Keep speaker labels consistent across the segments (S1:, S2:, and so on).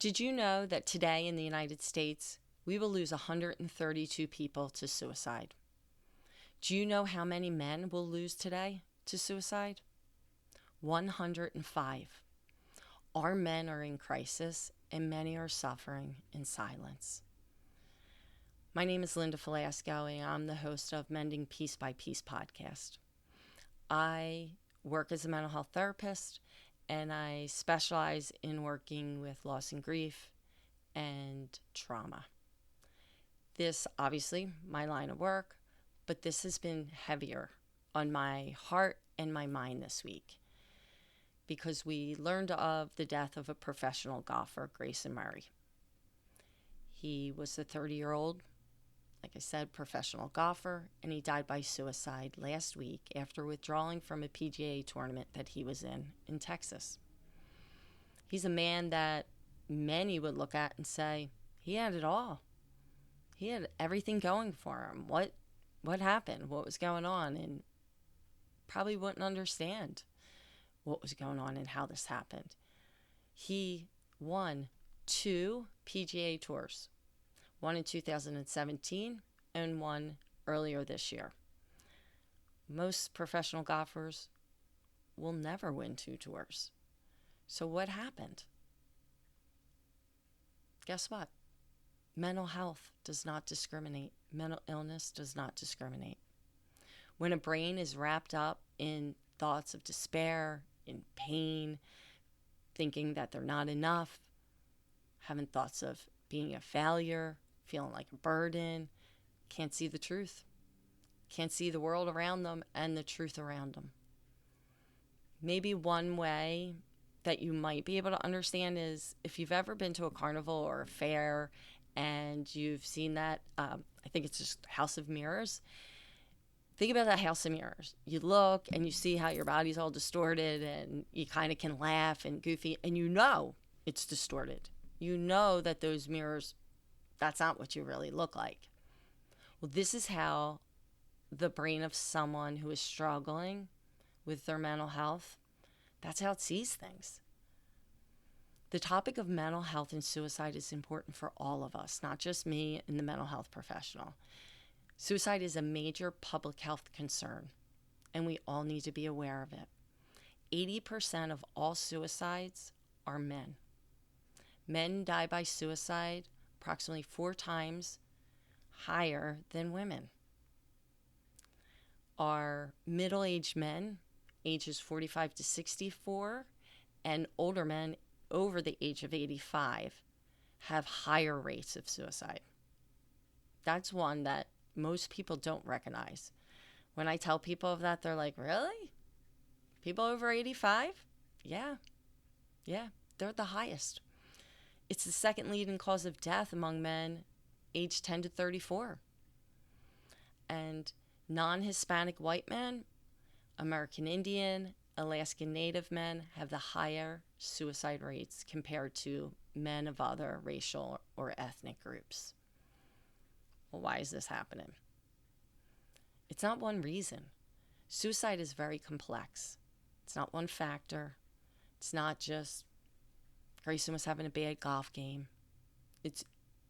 S1: Did you know that today in the United States, we will lose 132 people to suicide? Do you know how many men will lose today to suicide? 105. Our men are in crisis, and many are suffering in silence. My name is Linda Falasco, and I'm the host of Mending Piece by Piece podcast. I work as a mental health therapist, and I specialize in working with loss and grief and trauma. This, obviously, my line of work, but this has been heavier on my heart and my mind this week because we learned of the death of a professional golfer, Grayson Murray. He was a 30-year-old, like I said, professional golfer, and he died by suicide last week after withdrawing from a PGA tournament that he was in Texas. He's a man that many would look at and say, he had it all. He had everything going for him. What happened? What was going on? And probably wouldn't understand what was going on and how this happened. He won 2 PGA tours, one in 2017 and one earlier this year. Most professional golfers will never win 2 tours. So what happened? Guess what? Mental health does not discriminate. Mental illness does not discriminate. When a brain is wrapped up in thoughts of despair, in pain, thinking that they're not enough, having thoughts of being a failure, feeling like a burden, can't see the truth, can't see the world around them and the truth around them. Maybe one way that you might be able to understand is if you've ever been to a carnival or a fair and you've seen that, I think it's just House of Mirrors. Think about that House of Mirrors. You look and you see how your body's all distorted and you kind of can laugh and goofy and you know it's distorted. You know that those mirrors, that's not what you really look like. Well, this is how the brain of someone who is struggling with their mental health, that's how it sees things. The topic of mental health and suicide is important for all of us, not just me and the mental health professional. Suicide is a major public health concern, and we all need to be aware of it. 80% of all suicides are men. Men die by suicide approximately 4 times higher than women. Our middle-aged men, ages 45 to 64, and older men over the age of 85 have higher rates of suicide. That's one that most people don't recognize. When I tell people of that, they're like, really? People over 85? Yeah, they're the highest. It's the second leading cause of death among men aged 10 to 34. And non-Hispanic white men, American Indian, Alaskan Native men have the higher suicide rates compared to men of other racial or ethnic groups. Well, why is this happening? It's not one reason. Suicide is very complex. It's not one factor. It's not just Grayson was having a bad golf game. It's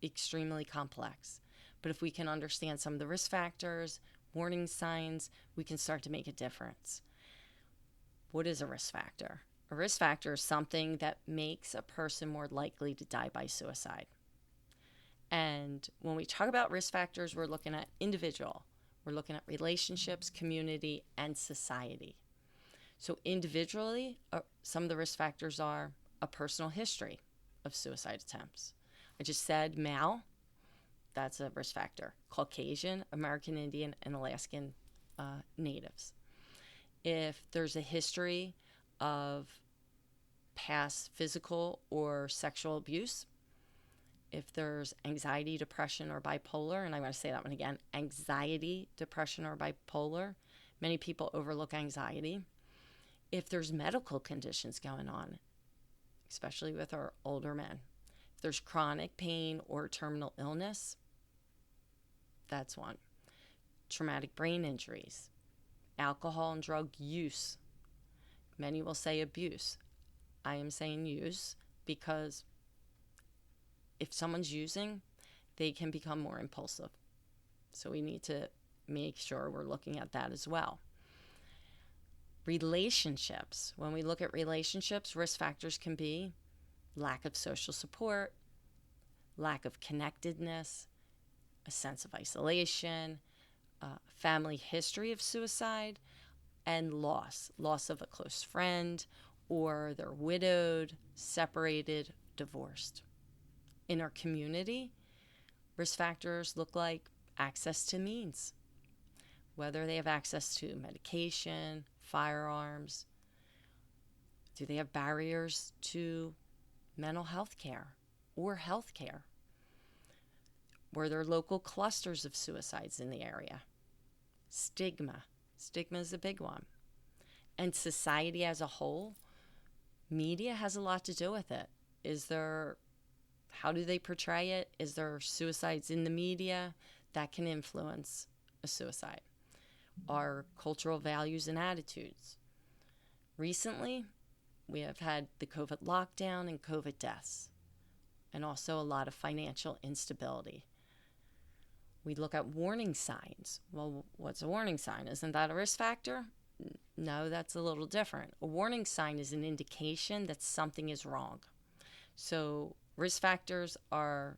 S1: extremely complex. But if we can understand some of the risk factors, warning signs, we can start to make a difference. What is a risk factor? A risk factor is something that makes a person more likely to die by suicide. And when we talk about risk factors, we're looking at individual. We're looking at relationships, community, and society. So individually, some of the risk factors are a personal history of suicide attempts. I just said male, that's a risk factor. Caucasian, American Indian, and Alaskan natives. If there's a history of past physical or sexual abuse, if there's anxiety, depression, or bipolar, and I'm going to say that one again, anxiety, depression, or bipolar, many people overlook anxiety. If there's medical conditions going on, especially with our older men, if there's chronic pain or terminal illness, that's one. Traumatic brain injuries, alcohol and drug use. Many will say abuse. I am saying use because if someone's using, they can become more impulsive. So we need to make sure we're looking at that as well. Relationships. When we look at relationships, risk factors can be lack of social support, lack of connectedness, a sense of isolation, family history of suicide, and loss of a close friend, or they're widowed, separated, divorced. In our community, risk factors look like access to means, whether they have access to medication, firearms, do they have barriers to mental health care or health care? Were there local clusters of suicides in the area? Stigma. Stigma is a big one. And society as a whole, media has a lot to do with it. How do they portray it? Is there suicides in the media? That can influence a suicide. Our cultural values and attitudes. Recently, we have had the COVID lockdown and COVID deaths, and also a lot of financial instability. We look at warning signs. Well, what's a warning sign? Isn't that a risk factor? No, that's a little different. A warning sign is an indication that something is wrong. So risk factors are,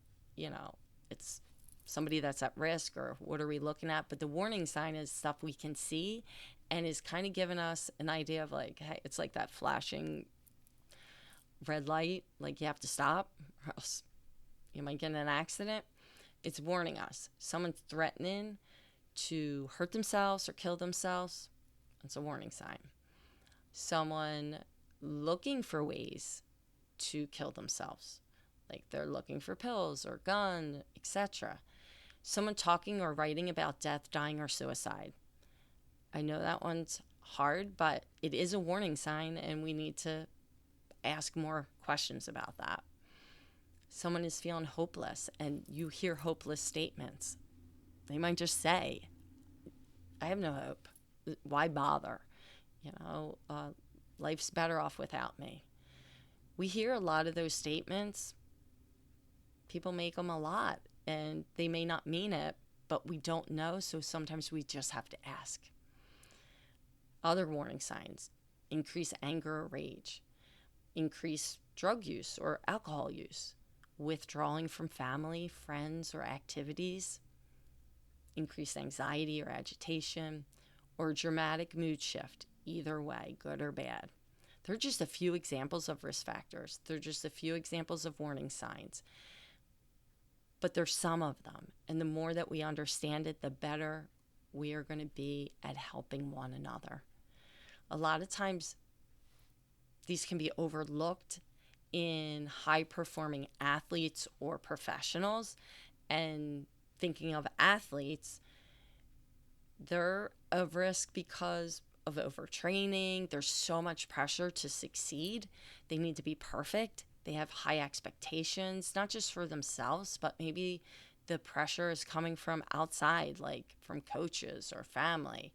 S1: it's somebody that's at risk, or what are we looking at? But the warning sign is stuff we can see and is kind of giving us an idea of like, hey, it's like that flashing red light, like you have to stop or else you might get in an accident. It's warning us. Someone's threatening to hurt themselves or kill themselves. It's a warning sign. Someone looking for ways to kill themselves, like they're looking for pills or gun, etc. Someone talking or writing about death, dying, or suicide. I know that one's hard, but it is a warning sign, and we need to ask more questions about that. Someone is feeling hopeless, and you hear hopeless statements. They might just say, I have no hope. Why bother? Life's better off without me. We hear a lot of those statements. People make them a lot, and they may not mean it, but we don't know, so sometimes we just have to ask. Other warning signs: increase anger or rage, increase drug use or alcohol use, withdrawing from family, friends, or activities, increased anxiety or agitation, or dramatic mood shift, either way, good or bad. They're just a few examples of risk factors. They're just a few examples of warning signs. But there's some of them. And the more that we understand it, the better we are going to be at helping one another. A lot of times, these can be overlooked in high-performing athletes or professionals. And thinking of athletes, they're of risk because of overtraining. There's so much pressure to succeed. They need to be perfect. They have high expectations, not just for themselves, but maybe the pressure is coming from outside, like from coaches or family.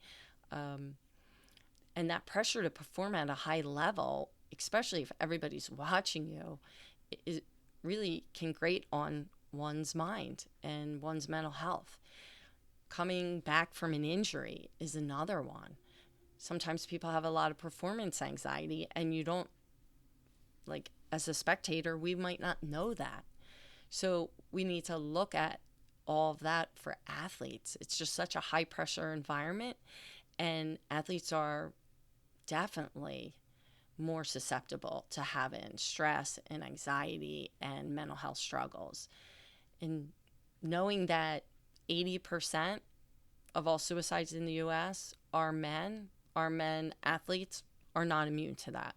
S1: And that pressure to perform at a high level, especially if everybody's watching you, it really can grate on one's mind and one's mental health. Coming back from an injury is another one. Sometimes people have a lot of performance anxiety, and you don't, like, as a spectator, we might not know that. So we need to look at all of that for athletes. It's just such a high pressure environment, and athletes are definitely more susceptible to having stress and anxiety and mental health struggles. And knowing that 80% of all suicides in the U.S. are men athletes are not immune to that.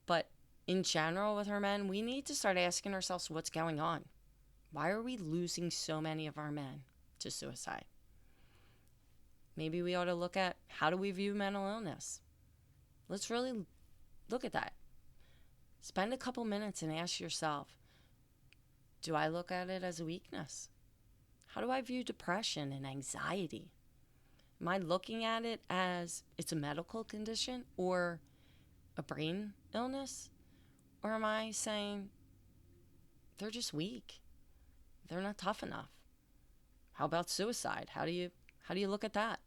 S1: But in general, with our men, we need to start asking ourselves what's going on. Why are we losing so many of our men to suicide? Maybe we ought to look at, how do we view mental illness? Let's really look at that. Spend a couple minutes and ask yourself, do I look at it as a weakness? How do I view depression and anxiety? Am I looking at it as it's a medical condition or a brain illness? Or am I saying they're just weak. They're not tough enough. How about suicide? How do you look at that?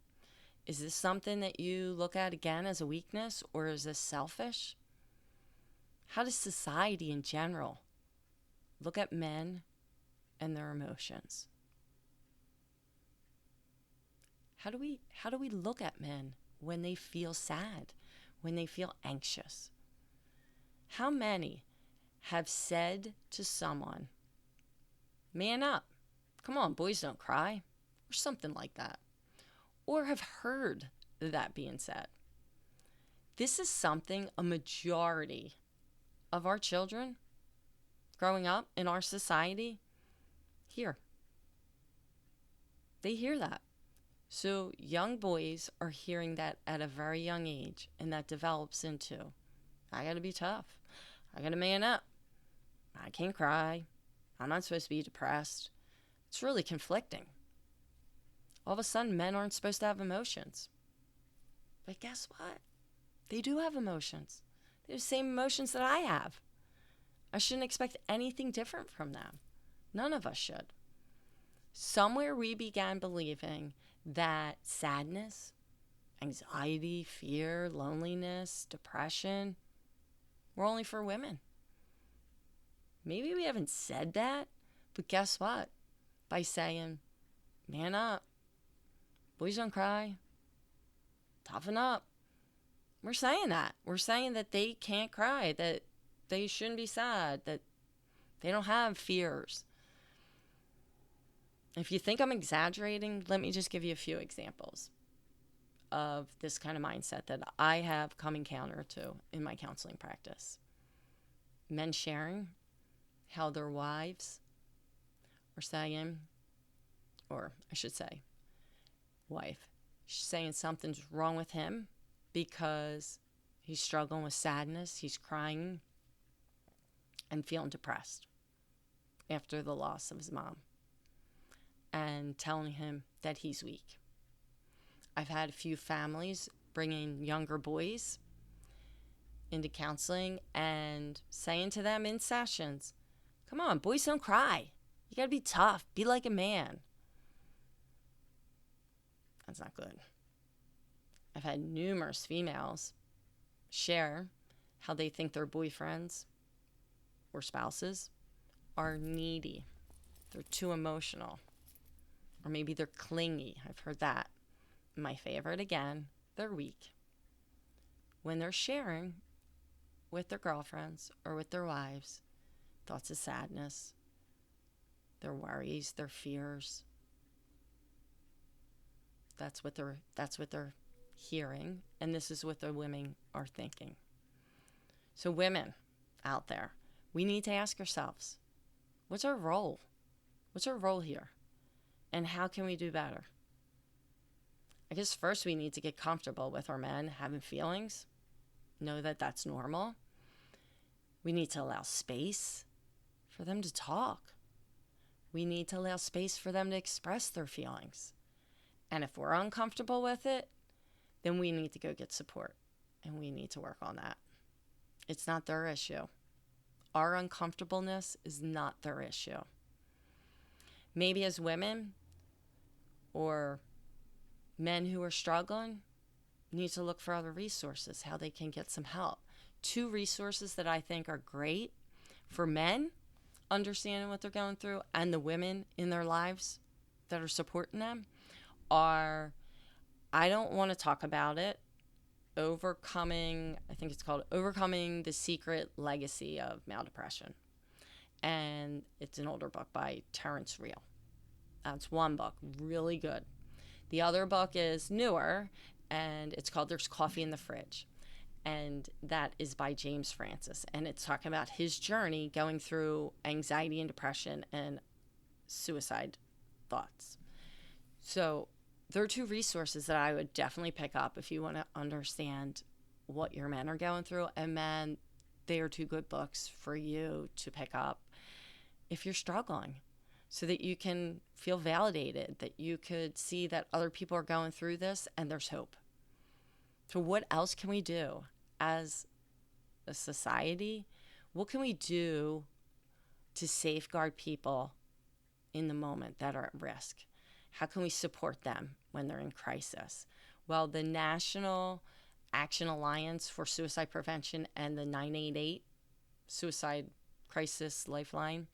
S1: Is this something that you look at again as a weakness, or is this selfish? How does society in general look at men and their emotions? How do we look at men when they feel sad, when they feel anxious? How many have said to someone, "Man up, come on, boys don't cry," or something like that, or have heard that being said? This is something a majority of our children growing up in our society hear. They hear that. So young boys are hearing that at a very young age, and that develops into, I gotta be tough. I gotta man up. I can't cry. I'm not supposed to be depressed. It's really conflicting. All of a sudden, men aren't supposed to have emotions. But guess what? They do have emotions. They have the same emotions that I have. I shouldn't expect anything different from them. None of us should. Somewhere we began believing that sadness, anxiety, fear, loneliness, depression were only for women. Maybe we haven't said that, but guess what? By saying, man up, boys don't cry, toughen up, we're saying that. We're saying that they can't cry, that they shouldn't be sad, that they don't have fears. If you think I'm exaggerating, let me just give you a few examples of this kind of mindset that I have come encounter to in my counseling practice. Men sharing how their wives are saying, or I should say, wife, she's saying something's wrong with him because he's struggling with sadness, he's crying and feeling depressed after the loss of his mom, and telling him that he's weak. I've had a few families bringing younger boys into counseling and saying to them in sessions, come on, boys don't cry. You gotta be tough. Be like a man. That's not good. I've had numerous females share how they think their boyfriends or spouses are needy. They're too emotional. Or maybe they're clingy. I've heard that. My favorite, again, they're weak. When they're sharing with their girlfriends or with their wives thoughts of sadness, their worries, their fears, that's what they're hearing, and this is what the women are thinking. So women out there, we need to ask ourselves, what's our role? What's our role here? And how can we do better? I guess first we need to get comfortable with our men having feelings, know that that's normal. We need to allow space for them to talk. We need to allow space for them to express their feelings. And if we're uncomfortable with it, then we need to go get support, and we need to work on that. It's not their issue. Our uncomfortableness is not their issue. Maybe as women or men who are struggling need to look for other resources, how they can get some help. Two resources that I think are great for men understanding what they're going through and the women in their lives that are supporting them are, I don't want to talk about it, I think it's called Overcoming the Secret Legacy of Male Depression. And it's an older book by Terrence Real. That's one book, really good. The other book is newer, and it's called There's Coffee in the Fridge. And that is by James Francis. And it's talking about his journey going through anxiety and depression and suicide thoughts. So there are two resources that I would definitely pick up if you want to understand what your men are going through. And men, they are two good books for you to pick up if you're struggling, so that you can feel validated, that you could see that other people are going through this and there's hope. So what else can we do as a society? What can we do to safeguard people in the moment that are at risk? How can we support them when they're in crisis? Well, the National Action Alliance for Suicide Prevention and the 988 Suicide Crisis Lifeline,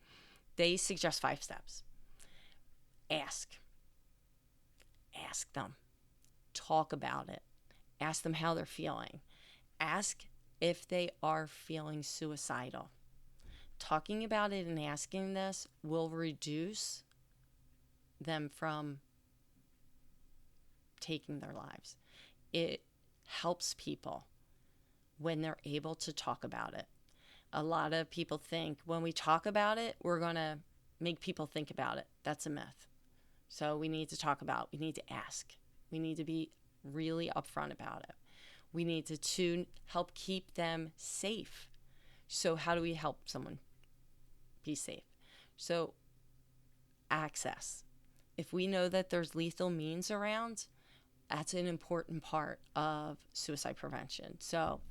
S1: they suggest 5 steps. Ask them. Talk about it. Ask them how they're feeling. Ask if they are feeling suicidal. Talking about it and asking this will reduce them from taking their lives. It helps people when they're able to talk about it. A lot of people think when we talk about it, we're going to make people think about it. That's a myth. So we need to talk about it. We need to ask. We need to be really upfront about it. We need to help keep them safe. So how do we help someone be safe? So access. If we know that there's lethal means around, that's an important part of suicide prevention. So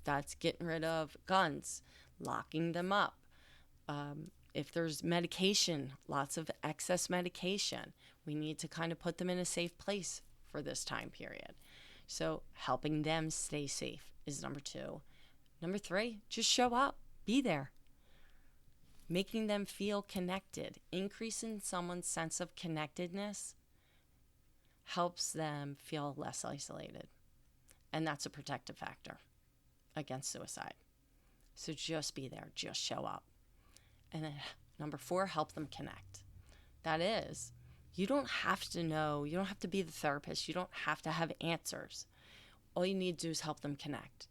S1: that's getting rid of guns, locking them up. If there's medication, lots of excess medication, we need to kind of put them in a safe place for this time period. So helping them stay safe is number 2. Number 3, just show up, be there. Making them feel connected, increasing someone's sense of connectedness helps them feel less isolated. And that's a protective factor against suicide. So just be there, just show up. And then number 4, help them connect. That is, you don't have to know, you don't have to be the therapist, you don't have to have answers. All you need to do is help them connect.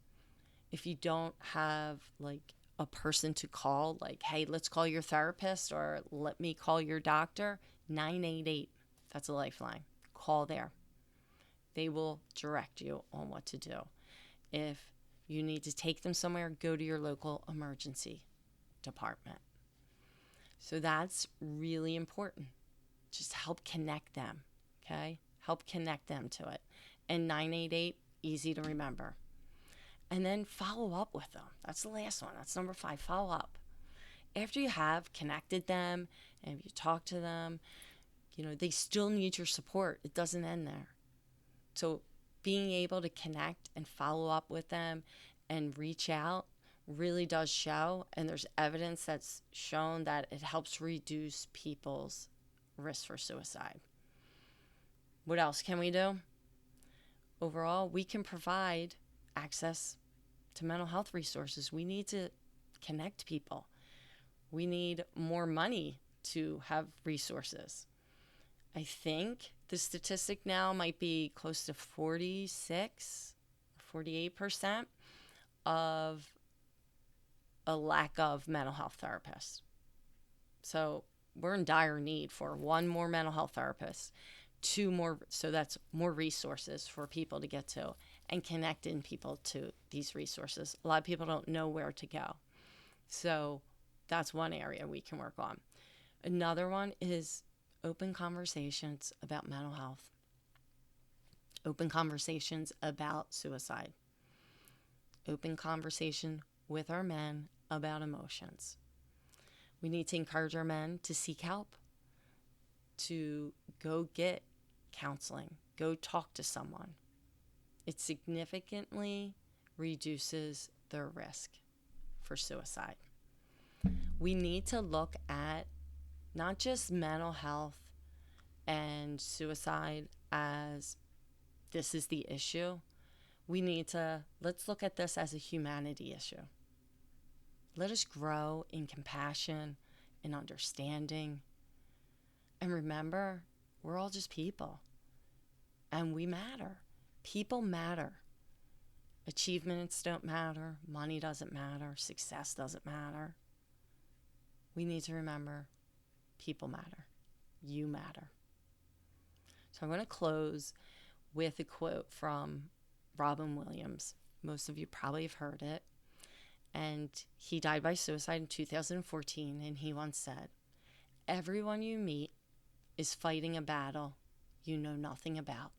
S1: If you don't have like a person to call, like, hey, let's call your therapist or let me call your doctor, 988, that's a lifeline. Call there. They will direct you on what to do. If you need to take them somewhere, go to your local emergency department. So that's really important. Just help connect them, okay? Help connect them to it. And 988, easy to remember. And then follow up with them. That's the last one. That's number 5, follow up. After you have connected them and you talk to them, they still need your support. It doesn't end there. So being able to connect and follow up with them and reach out really does show, and there's evidence that's shown that it helps reduce people's risk for suicide. What else can we do? Overall, we can provide access to mental health resources. We need to connect people. We need more money to have resources. I think the statistic now might be close to 46, 48% of a lack of mental health therapists. So we're in dire need for 1 more mental health therapist, 2 more, so that's more resources for people to get to and connecting people to these resources. A lot of people don't know where to go. So that's one area we can work on. Another one is open conversations about mental health, open conversations about suicide, open conversation with our men about emotions. We need to encourage our men to seek help, to go get counseling, go talk to someone. It significantly reduces their risk for suicide. We need to look at not just mental health and suicide as this is the issue. Let's look at this as a humanity issue. Let us grow in compassion and understanding. And remember, we're all just people. And we matter. People matter. Achievements don't matter. Money doesn't matter. Success doesn't matter. We need to remember, people matter. You matter. So I'm going to close with a quote from Robin Williams. Most of you probably have heard it. And he died by suicide in 2014, and he once said, "Everyone you meet is fighting a battle you know nothing about.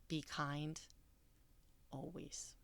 S1: Be kind, always."